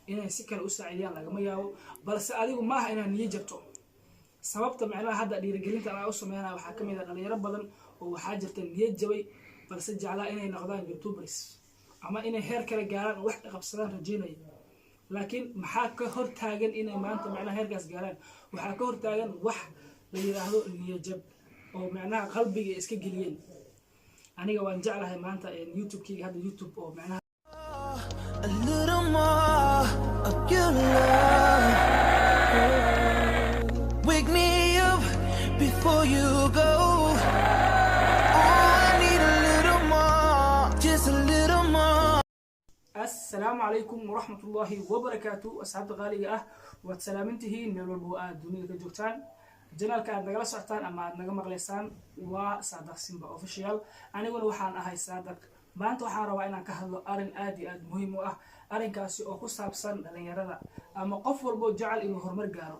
inay si kale u saacidiyaan lagama yaabo balse adigu maaha inaad niyo jabto sababta macnaha hadda dhiirigelinta aan u sameeyay waxa kamid ah dhalinyaro badan oo waxa jirta niyo jabay balse jeclaa inay noqdaan youtubers ama inay heer kale gaaraan wax qabsadaan rajeynay laakiin maxaa ka hor taagan inay maanta macnaha heerkaas gaaraan waxa ka hor taagan wax la yiraahdo niyo jab oo macnaha qalbiga iska geliyeen aniga waan jeclahay maanta youtube-kiga hadda youtube oo macnaha a little more of your love. Wake me up before you go. Oh, I need a little more, just a little more. السلام عليكم ورحمة الله وبركاته. أصحاب غالية وتسلامنته من البؤات دنيا كجوتان جنالك أنا جالس أحتان أما أنا جمع لسان وصادق سيمبا أوفيشال أنا أقول وحنا هاي صادق ما أنتوا حاروا إن كهذا أرن آدي مهم أرن كاسي أو كسب سن لينيرنا أما قفل بو جعل إنه هرمر جارو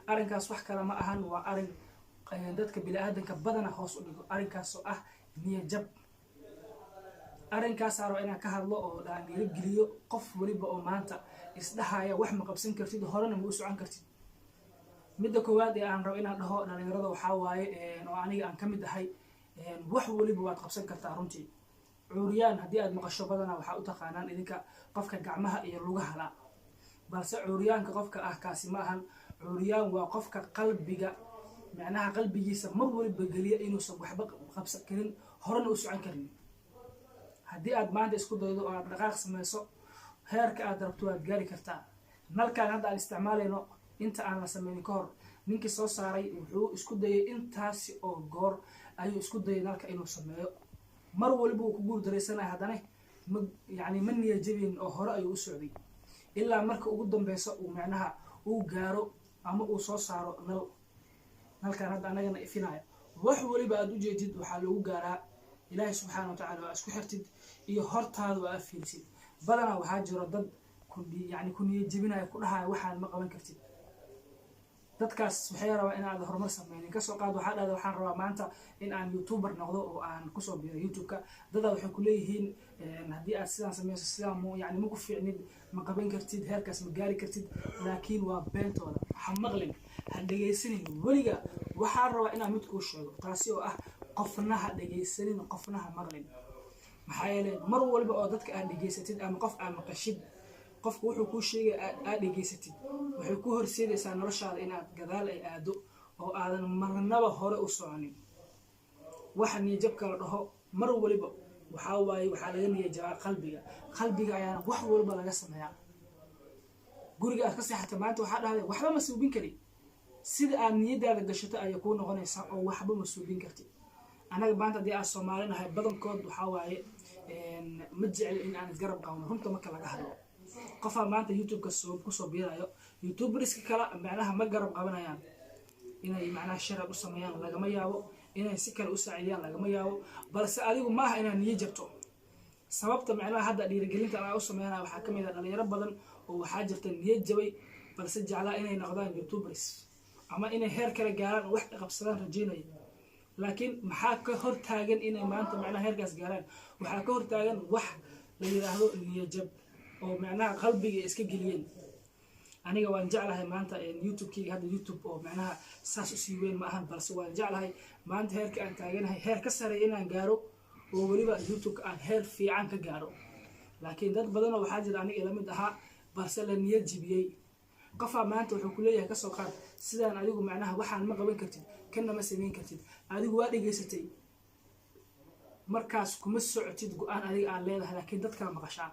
أرن كاس وح كلام أهان وأرن دتك بلا أهدن كبدنا خاص أرن كاسو نية جب أرن كاس حاروا إن كهذا أو لا يرجليو قفل بو مانتا إصدحايا وحنا قبسين كرتيد هرنا موسو عن كرتيد midda koowaad ee aan rabo inaan dhaho dhalinyarada waxa waaye oo aniga aan kamid ahay wax waliba waad qabsan kartaa runtii cuuriyaan haddii aad maqasho badana waxa u taqaanaan idinka qofka gacmaha iyo lugaha la balse cuuriyaanka qofka ah kaasi ma ahan cuuriyaan waa qofka qalbiga macnaha qalbigiisa mar waliba galiya inuusan waxba qabsan karin horena u socon karin haddii aad maanta isku daydo oo aad dhaqaaq samayso heerka aad rabto waad gaari kartaa nalkaan hadda aan isticmaalayno inta aan la sameeyay ka hor ninkii soo saaray wuxuu isku dayay intaasi oo goor ayuu isku dayay nalka inuu sameeyo mar waliba uu ku guul dareysanahay haddana ma niyo jabin oo hore ayuu u socday ilaa marka ugu dambayso uu macnaha uu gaaro ama uu soo saaro nalkan hadda anagana ifinayo wax waliba aad u jeedid waxaa lagu gaaraa ilaahay subxaanahu wa tacaala waa isku xirtid iyo hortaada waa afiirsid badanaa waxaa jiro dad ku niyo jabinaya ku dhahaya waxaan ma qaban kartid dadkaas waxay rabaa in aad horumar sameeyay ka soo qaad waxa dhahday waxaan rabaa maanta in aan youtuber noqdo oo aan ku soo biiro youtube-ka dadka waxay ku leeyihiin haddii aad sidaan sameeyso sidaan ma ku fiicnid ma qaban kartid heerkaas ma gaari kartid laakiin waa beentooda ha maqlin ha dhageysanin waliga waxaan rabaa in aan mid ku sheego taasi oo ah qofna ha dhageysanin qofna ha maqlin maxaa yeelay mar walba oo dadka aad dhageysatid ama qof aad maqashid qofku wuxuu ku sheegay aad dhageysatid waxay ku horseedaysaa noloshaada in aad gadaal ay aado oo aadan marnaba hore u soconin waxa niyo jabka la dhaho mar waliba waxa waaye waxa laga niyo jabaa qalbiga ayaa wax walba laga sameeyaa guriga aad ka seexatay maanta waxa dhahday waxba ma suubin kari sida aad niyadaada gashato ay ku noqonaysaa oo waxba ma suubin karti anaga maanta hadii aad Soomaalinahay badankood waxa waaye ma jecel in aan isgarab qaawno runta marka laga hadlo qofa maanta youtube-ka ku soo biirayo youtubers kala macnaha ma garab qabanayaan inay macnaha sharaf u sameeyaan lagama yaabo inay si kale u saacidiyaan lagama yaabo balse adigu maaha inaad niyo jabto sababta macnaha hadda dhiirigelinta aan u sameeyay waxa kamid ah dhalinyaro badan oo waxa jirta niyo jabay balse jeclaa inay noqdaan youtubers ama inay heer kale gaaraan wax qabsadaan rajeynay laakiin maxaa ka hor taagan inay maanta macnaha heerkaas gaaraan waxa ka hor taagan wax la yiraahdo niyo jab oo macnaha qalbiga iska geliyeen aniga waan jeclahay maanta youtube-kiga hadda youtube oo macnaha saas u sii weyn ma ahan balse waan jeclahay maanta heerka aan taaganahay heer ka sareeyo inaan gaaro oo waliba youtube aan heer fiican ka gaaro laakiin dad badan oo waxaa jira aniga ila mid ahaa balse la niyo jibiyay qofa maanta wuxuu ku leeyahay ka soo qaad sidaan adigu macnaha waxaan ma qaban kartid kana ma sameyn kartid adigu waa dhageysatay markaas kuma socotid go'aan adiga aan leedahay laakiin dadka maqashaa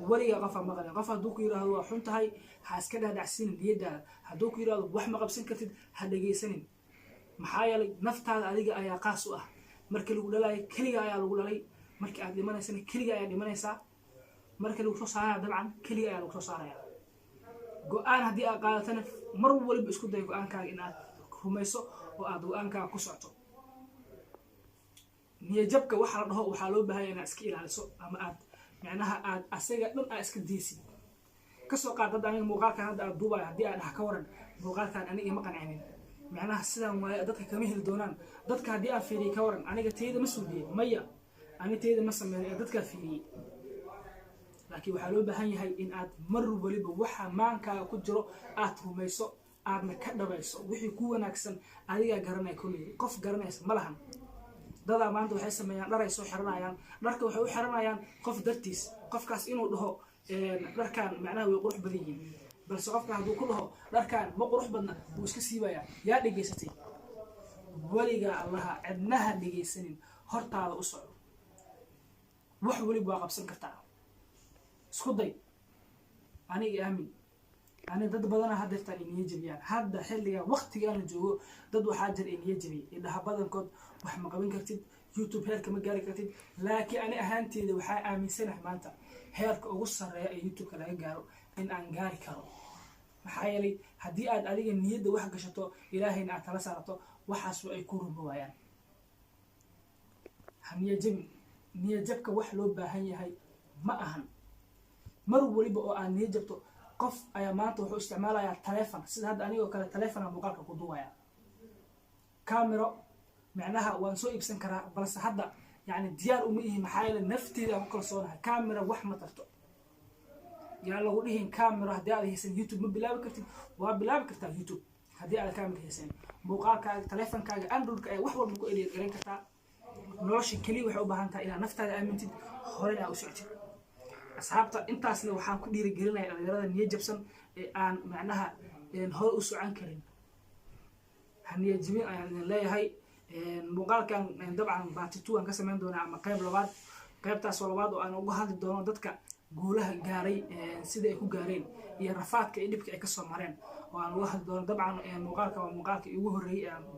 wariga qofa maqlay qof hadduu ku yiraahdo waa xun tahay ha iska dhaadhacsin niyadaada hadduu ku yiraahdo wax ma qabsan kartid ha dhageysanin maxaa yeelay naftaada adiga ayaa qaas u ah markii lagu dhalay kaliya ayaa lagu dhalay markii aad dhimanaysana kaliya ayaa dhimanaysaa markii lagu soo saaraya dabcan kaliya ayaa lagu soo saaraya go'aan haddii aad qaadatana mar waliba isku day go'aankaaga in aad rumayso oo aad go'aankaaga ku socoto niyo jabka waxa la dhaho waxaa loo baahan yahay inaad iska ilaaliso ama aad macnaha aad asaga dhan aad iska diisid ka soo qaad dad aniga muuqaalkan hadda aad duubay haddii aad dhax ka waran muuqaalkan aniga ma qancinin macnaha sidaan waaye dadka kama heli doonaan dadka haddii aad fiiriyo ka waran aniga teeda ma suubiye maya ani teeda ma sameeyo dadka fiiriye laakiin waxaa loo baahan yahay in aad mar waliba waxa maankaaga ku jiro aad rumayso aadna ka dhabayso wixii ku wanaagsan adiga garanay kulli qof garanaysa ma lahan dada maanta waxay sameeyaan dhar ay soo xiranayaan dharka waxay u xiranayaan qof dartiis qofkaas inuu dhaho dharkan macnaha way qurux badan yihiin balse qofka hadduu ku dhaho dharkan ma qurux badna wuu iska siibayaa yaa dhegaysatay weliga allaha cidnaha dhegaysanin hortaada u soco wax waliba waa qabsan kartaa isku day aniga aamin أنا ضد بدنا هذا تاني نيجي يعني هذا حلقة وقت أنا جو ضد وحاجة إني يجري إذا هبادن كود وحنا قبين كرتيب يوتيوب هيرك مجاري كرتيب لكن أنا أهانتي لو حا آمن سنة مانتا هيرك أوصل رأي يوتيوب كلا يجارو إن أنجاري كارو محايلي هدي أد عليه النية ده واحد قشطه إلهي نعتلا سرطه وحاسو يكون بوايان نيجبك وحلو بهاي هاي ما أهم مرة ولي بقى أن نيجبته qof ayaa maanta wuxuu isticmaalayaa telefoon sida hadda aniga kale telefoon aan muuqaalka ku duubaya camera macnaha waan soo iibsan karaa balse hadda yani diyaar uma ihi maxaa yeelay nafteeda ku kalsoonahay camera wax ma tarto yaa lagu dhihin camera haddii aad haysan youtube ma bilaabi kartid waa bilaabi kartaa youtube haddii aad camera haysan muuqaalkaaga telefoonkaaga androidka ay wax walba ku garan kartaa nolosha kaliya waxay u baahan tahay inaad naftaada aamintid horena u socotid أصحابتا إنتاس لو حان كل رجالنا الرجال نية جبسن عن معناها هو أسوع عن كريم هني جميع يعني لا هاي مقال كان طبعا بعتتو عن كسر من دون عم قيب لبعض قيب تاس لبعض وأنا وجهات الدون ضدك قولها جاري سيدا يكون جارين يرفعت كإنك كسر مرين وأنا وجهات الدون طبعا مقال يوه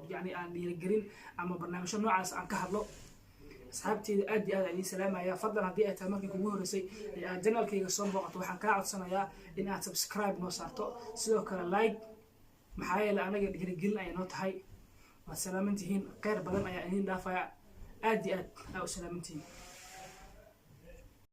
يعني عن الجرين أما برنامج نوع عن كهرلو أصحابتي أدي علي سلامة يا فضل هدي أتمنى كجمهور رسي الجنال كي يصون بقط وحن كعد سنة يا إن سبسكرايب نوصارتو سلوك لايك محايا لأنا قلنا يا نوت هاي والسلامتين غير بدن يا إنين دافع أدي أو سلامتين